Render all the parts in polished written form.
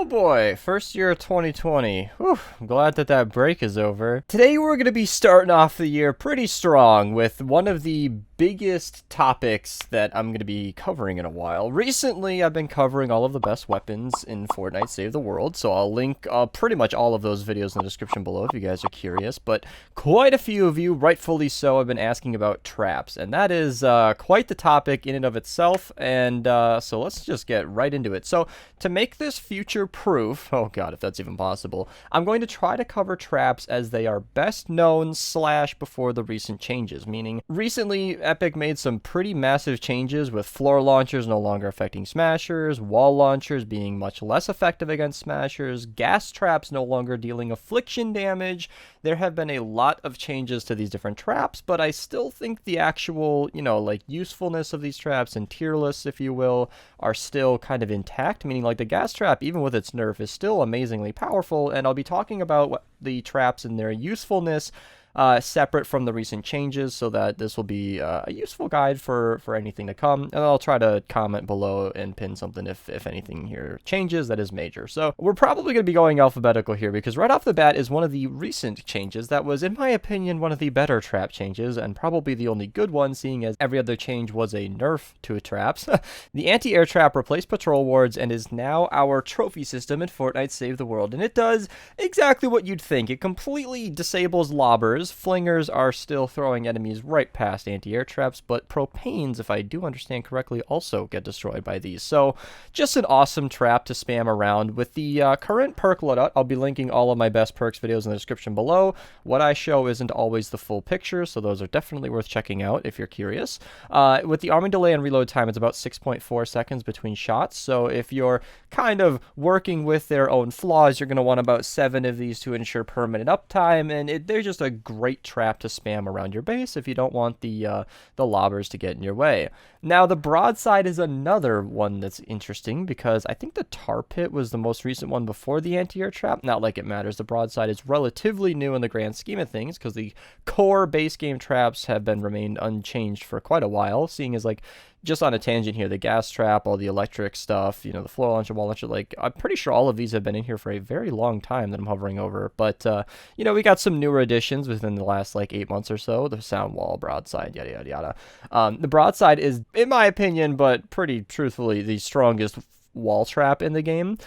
Oh boy, first year of 2020. Whew, I'm glad that that break is over. Today we're going to be starting off the year pretty strong with one of the biggest topics that I'm going to be covering in a while. Recently, I've been covering all of the best weapons in Fortnite Save the World, so I'll link pretty much all of those videos in the description below if you guys are curious, but quite a few of you, rightfully so, have been asking about traps, and that is quite the topic in and of itself, and so let's just get right into it. So, to make this future-proof, oh god, if that's even possible, I'm going to try to cover traps as they are best known / before the recent changes, meaning recently Epic made some pretty massive changes with floor launchers no longer affecting smashers, wall launchers being much less effective against smashers, gas traps no longer dealing affliction damage. There have been a lot of changes to these different traps, but I still think the actual, usefulness of these traps and tier lists, if you will, are still kind of intact, meaning like the gas trap, even with its nerf, is still amazingly powerful, and I'll be talking about the traps and their usefulness separate from the recent changes, so that this will be a useful guide for anything to come, and I'll try to comment below and pin something if anything here changes that is major. So we're probably going to be going alphabetical here, because right off the bat is one of the recent changes that was, in my opinion, one of the better trap changes, and probably the only good one, seeing as every other change was a nerf to traps. The anti-air trap replaced patrol wards and is now our trophy system in Fortnite Save the World, and it does exactly what you'd think. It completely disables lobbers. Flingers are still throwing enemies right past anti-air traps, but propanes, if I do understand correctly, also get destroyed by these. So just an awesome trap to spam around. With the current perk loadout, I'll be linking all of my best perks videos in the description below. What I show isn't always the full picture, so those are definitely worth checking out if you're curious. With the arming delay and reload time, it's about 6.4 seconds between shots, so if you're kind of working with their own flaws, you're going to want about 7 of these to ensure permanent uptime, and they're just a great trap to spam around your base if you don't want the lobbers to get in your way. Now, the broadside is another one that's interesting, because I think the tar pit was the most recent one before the anti-air trap. Not like it matters. The broadside is relatively new in the grand scheme of things, because the core base game traps have been remained unchanged for quite a while, seeing as, like, just on a tangent here, the gas trap, all the electric stuff, the floor launcher, wall launcher, like, I'm pretty sure all of these have been in here for a very long time that I'm hovering over. But, we got some newer additions within the last, 8 months or so. The sound wall, broadside, yada, yada, yada. The broadside is, in my opinion, but pretty truthfully, the strongest wall trap in the game.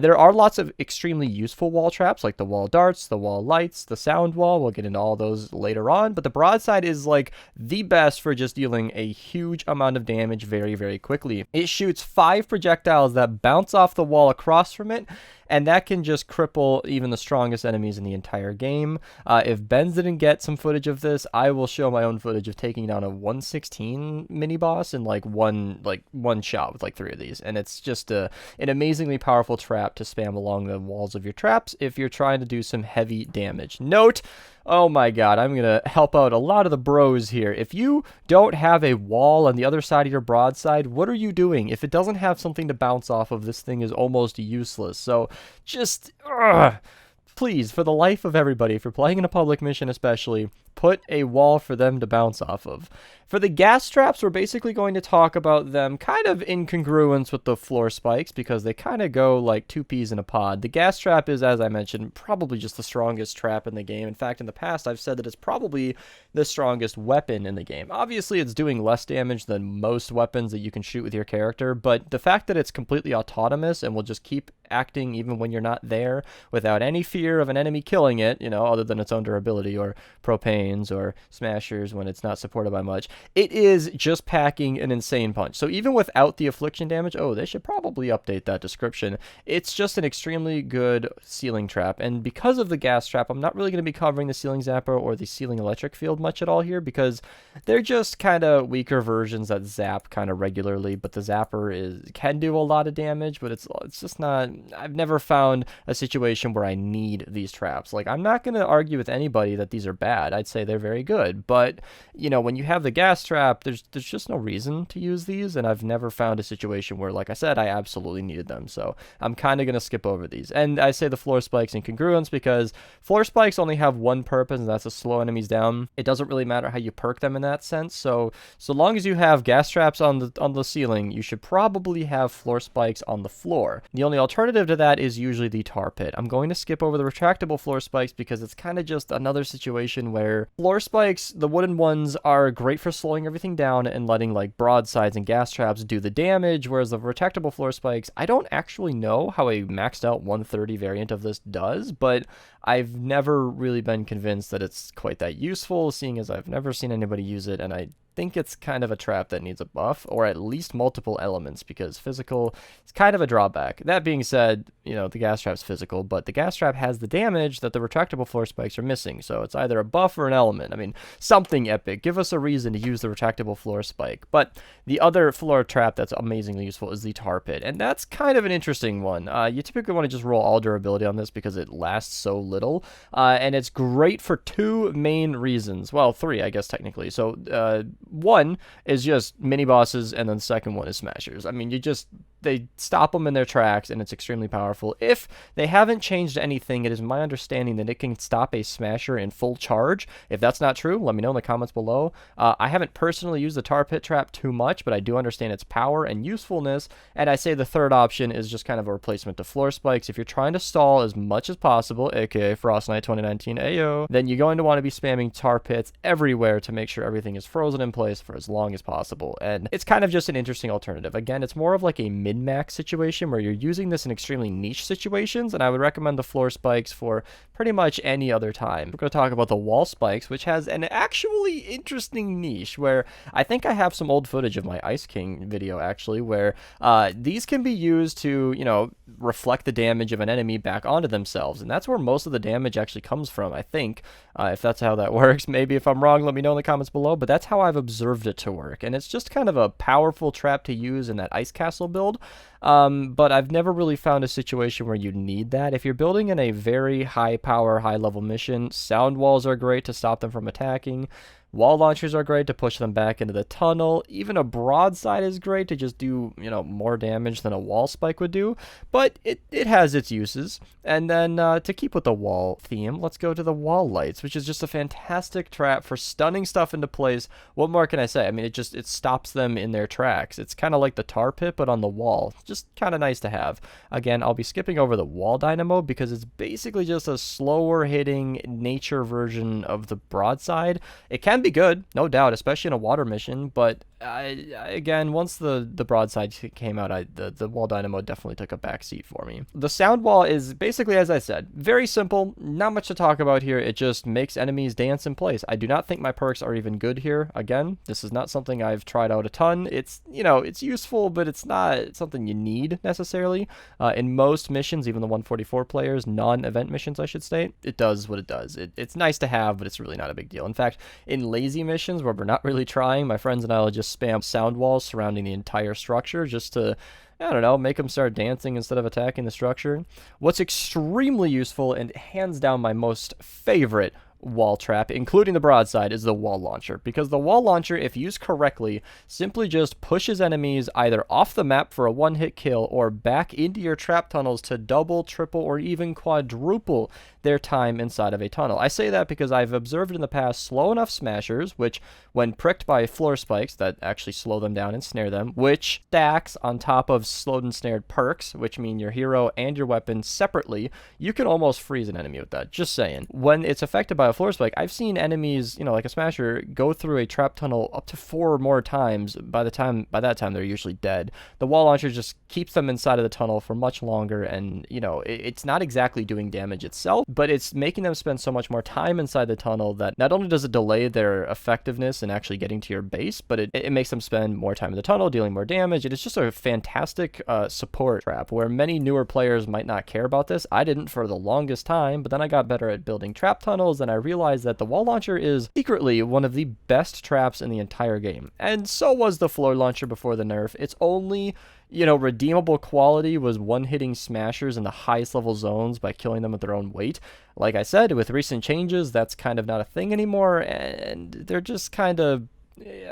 There are lots of extremely useful wall traps, like the wall darts, the wall lights, the sound wall. We'll get into all those later on, but the broadside is the best for just dealing a huge amount of damage very, very quickly. It shoots 5 projectiles that bounce off the wall across from it, and that can just cripple even the strongest enemies in the entire game. If Benz didn't get some footage of this, I will show my own footage of taking down a 116 mini boss in one shot with 3 of these, and it's just an amazingly powerful trap to spam along the walls of your traps if you're trying to do some heavy damage. Note, oh my god, I'm going to help out a lot of the bros here. If you don't have a wall on the other side of your broadside, what are you doing? If it doesn't have something to bounce off of, this thing is almost useless. So just, please, for the life of everybody, if you're playing in a public mission especially, put a wall for them to bounce off of. For the gas traps, we're basically going to talk about them kind of in congruence with the floor spikes, because they kind of go like 2 peas in a pod. The gas trap is, as I mentioned, probably just the strongest trap in the game. In fact, in the past, I've said that it's probably the strongest weapon in the game. Obviously, it's doing less damage than most weapons that you can shoot with your character, but the fact that it's completely autonomous and will just keep acting even when you're not there without any fear of an enemy killing it, other than its own durability or propanes or smashers when it's not supported by much, it is just packing an insane punch. So even without the affliction damage, they should probably update that description. It's just an extremely good ceiling trap, and because of the gas trap, I'm not really going to be covering the ceiling zapper or the ceiling electric field much at all here, because they're just kind of weaker versions that zap kind of regularly, but the zapper can do a lot of damage, but it's just not, I've never found a situation where I need these traps. I'm not going to argue with anybody that these are bad. I'd say they're very good. But, you know, when you have the gas trap, there's just no reason to use these, and I've never found a situation where, like I said, I absolutely needed them. So I'm kind of going to skip over these. And I say the floor spikes and congruence because floor spikes only have one purpose, and that's to slow enemies down. It doesn't really matter how you perk them in that sense. So long as you have gas traps on the ceiling, you should probably have floor spikes on the floor. The only alternative to that is usually the tar pit. I'm going to skip over the retractable floor spikes because it's kind of just another situation where floor spikes, the wooden ones, are great for slowing everything down and letting like broadsides and gas traps do the damage, whereas the retractable floor spikes, I don't actually know how a maxed out 130 variant of this does, but I've never really been convinced that it's quite that useful, seeing as I've never seen anybody use it, and I think it's kind of a trap that needs a buff, or at least multiple elements, because physical is kind of a drawback. That being said, you know, the gas trap's physical, but the gas trap has the damage that the retractable floor spikes are missing, so it's either a buff or an element. I mean, something epic. Give us a reason to use the retractable floor spike. But the other floor trap that's amazingly useful is the tar pit, and that's kind of an interesting one. You typically want to just roll all durability on this because it lasts so little, and it's great for two main reasons. Well, three, I guess, technically. So, one is just mini bosses, and then the second one is smashers. I mean, they stop them in their tracks, and it's extremely powerful. If they haven't changed anything, it is my understanding that it can stop a smasher in full charge. If that's not true, let me know in the comments below. I haven't personally used the tar pit trap too much, but I do understand its power and usefulness, and I say the third option is just kind of a replacement to floor spikes. If you're trying to stall as much as possible, aka Fortnite 2019 Ayo, then you're going to want to be spamming tar pits everywhere to make sure everything is frozen in place for as long as possible. And it's kind of just an interesting alternative. Again, it's more of like a min-max situation where you're using this in extremely niche situations, and I would recommend the floor spikes for pretty much any other time. We're going to talk about the wall spikes, which has an actually interesting niche where I think I have some old footage of my Ice King video actually, where these can be used to, you know, reflect the damage of an enemy back onto themselves, and that's where most of the damage actually comes from, I think. If that's how that works, maybe if I'm wrong, let me know in the comments below, but that's how I've observed it to work, and it's just kind of a powerful trap to use in that ice castle build. But I've never really found a situation where you need that. If you're building in a very high power, high level mission, sound walls are great to stop them from attacking. Wall launchers are great to push them back into the tunnel. Even a broadside is great to just do, you know, more damage than a wall spike would do. But it has its uses. And then to keep with the wall theme, let's go to the wall lights, which is just a fantastic trap for stunning stuff into place. What more can I say? I mean, it stops them in their tracks. It's kind of like the tar pit, but on the wall. Just kind of nice to have. Again, I'll be skipping over the wall dynamo because it's basically just a slower hitting nature version of the broadside. It can be good, no doubt, especially in a water mission, but again, once the broadside came out, the wall dynamo definitely took a backseat for me. The sound wall is basically, as I said, very simple, not much to talk about here. It just makes enemies dance in place. I do not think my perks are even good here. Again, this is not something I've tried out a ton. It's, you know, it's useful, but it's not something you need necessarily. In most missions, even the 144 players, non-event missions, I should state, it does what it does. It's nice to have, but it's really not a big deal. In fact, in lazy missions where we're not really trying, my friends and I will just spam sound walls surrounding the entire structure just to, I don't know, make them start dancing instead of attacking the structure. What's extremely useful and hands down my most favorite wall trap, including the broadside, is the wall launcher, because the wall launcher, if used correctly, simply just pushes enemies either off the map for a one-hit kill or back into your trap tunnels to double, triple, or even quadruple their time inside of a tunnel. I say that because I've observed in the past slow enough smashers, which when pricked by floor spikes that actually slow them down and snare them, which stacks on top of slowed and snared perks, which mean your hero and your weapon separately, you can almost freeze an enemy with that, just saying. When it's affected by a floor spike, I've seen enemies, you know, like a smasher, go through a trap tunnel up to 4 more times. By that time they're usually dead. The wall launcher just keeps them inside of the tunnel for much longer, and you know, it's not exactly doing damage itself, but it's making them spend so much more time inside the tunnel that not only does it delay their effectiveness in actually getting to your base, but it makes them spend more time in the tunnel dealing more damage. It is just a fantastic support trap where many newer players might not care about this. I didn't for the longest time, but then I got better at building trap tunnels, and I realized that the wall launcher is secretly one of the best traps in the entire game. And so was the floor launcher before the nerf. It's only, you know, redeemable quality was one-hitting smashers in the highest level zones by killing them at their own weight. Like I said, with recent changes, that's kind of not a thing anymore, and they're just kind of,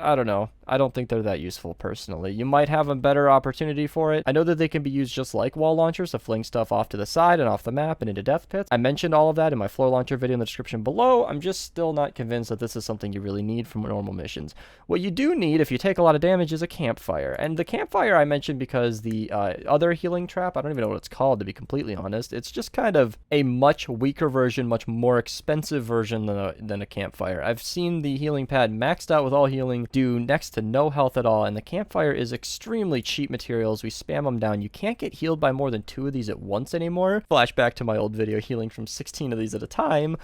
I don't know. I don't think they're that useful personally. You might have a better opportunity for it. I know that they can be used just like wall launchers to fling stuff off to the side and off the map and into death pits. I mentioned all of that in my floor launcher video in the description below. I'm just still not convinced that this is something you really need from normal missions. What you do need if you take a lot of damage is a campfire. And the campfire I mentioned because the other healing trap, I don't even know what it's called to be completely honest. It's just kind of a much weaker version, much more expensive version than a campfire. I've seen the healing pad maxed out with all healing, do next to no health at all, and the campfire is extremely cheap materials. We spam them down. You can't get healed by more than 2 of these at once anymore. Flashback to my old video healing from 16 of these at a time.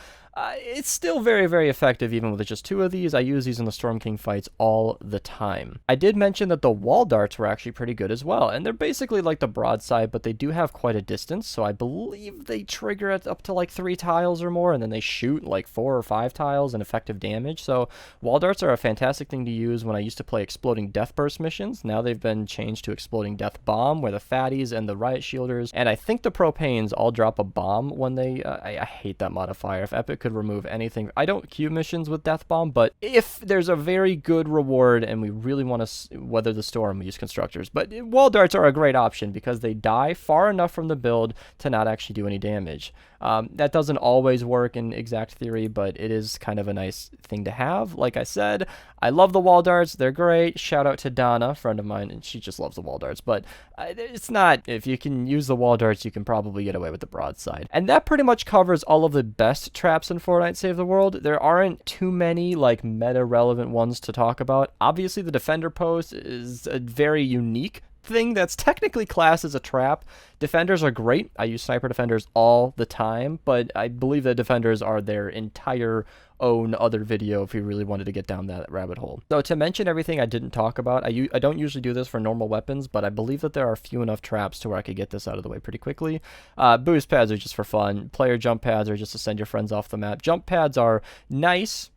It's still very, very effective even with just 2 of these. I use these in the Storm King fights all the time. I did mention that the wall darts were actually pretty good as well, and they're basically like the broadside, but they do have quite a distance, so I believe they trigger at up to like 3 tiles or more, and then they shoot like 4 or 5 tiles in effective damage. So wall darts are a fantastic thing to use when I used to play Exploding Death Burst missions. Now they've been changed to Exploding Death Bomb, where the fatties and the riot shielders, and I think the propanes all drop a bomb when they, I hate that modifier. If Epic could remove anything, I don't queue missions with Death Bomb, but if there's a very good reward and we really want to weather the storm, we use constructors. But wall darts are a great option because they die far enough from the build to not actually do any damage. That doesn't always work in exact theory, but it is kind of a nice thing to have. Like I said, I love the wall darts. They're great. Shout out to Donna, a friend of mine, and she just loves the wall darts. But it's not, if you can use the wall darts, you can probably get away with the broadside. And that pretty much covers all of the best traps in Fortnite Save the World. There aren't too many like meta relevant ones to talk about. Obviously, the Defender post is a very unique thing that's technically classed as a trap. Defenders are great. I use sniper defenders all the time, but I believe that defenders are their entire own other video if you really wanted to get down that rabbit hole. So to mention everything I didn't talk about, I don't usually do this for normal weapons, but I believe that there are few enough traps to where I could get this out of the way pretty quickly. Boost pads are just for fun. Player jump pads are just to send your friends off the map. Jump pads are nice.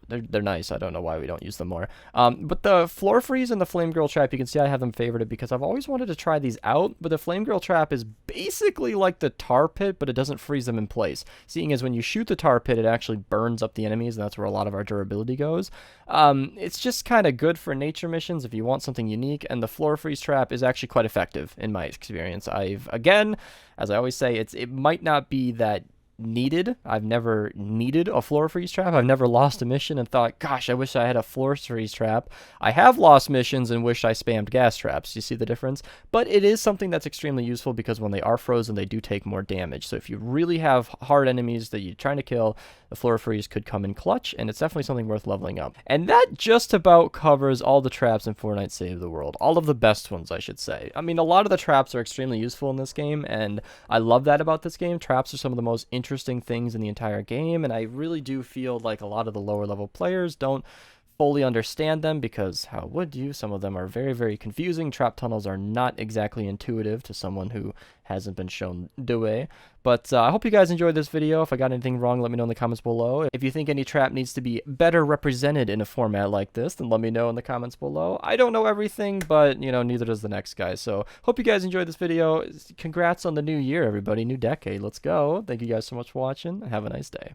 They're nice. I don't know why we don't use them more. But the floor freeze and the flame grill trap, you can see I have them favorited because I've always wanted to try these out. But the flame grill trap is basically like the tar pit, but it doesn't freeze them in place. Seeing as when you shoot the tar pit, it actually burns up the enemies, and that's where a lot of our durability goes. It's just kind of good for nature missions if you want something unique, and the floor freeze trap is actually quite effective in my experience. Again, as I always say, it might not be that needed. I've never needed a floor freeze trap. I've never lost a mission and thought, gosh, I wish I had a floor freeze trap. I have lost missions and wish I spammed gas traps. You see the difference? But it is something that's extremely useful because when they are frozen, they do take more damage. So if you really have hard enemies that you're trying to kill, the floor freeze could come in clutch, and it's definitely something worth leveling up. And that just about covers all the traps in Fortnite Save the World. All of the best ones, I should say. I mean, a lot of the traps are extremely useful in this game, and I love that about this game. Traps are some of the most interesting things in the entire game, and I really do feel like a lot of the lower level players don't fully understand them because how would you? Some of them are very, very confusing. Trap tunnels are not exactly intuitive to someone who hasn't been shown the way. But I hope you guys enjoyed this video. If I got anything wrong, let me know in the comments below. If you think any trap needs to be better represented in a format like this, then let me know in the comments below. I don't know everything, but, you know, neither does the next guy. So hope you guys enjoyed this video. Congrats on the new year, everybody. New decade. Let's go. Thank you guys so much for watching. Have a nice day.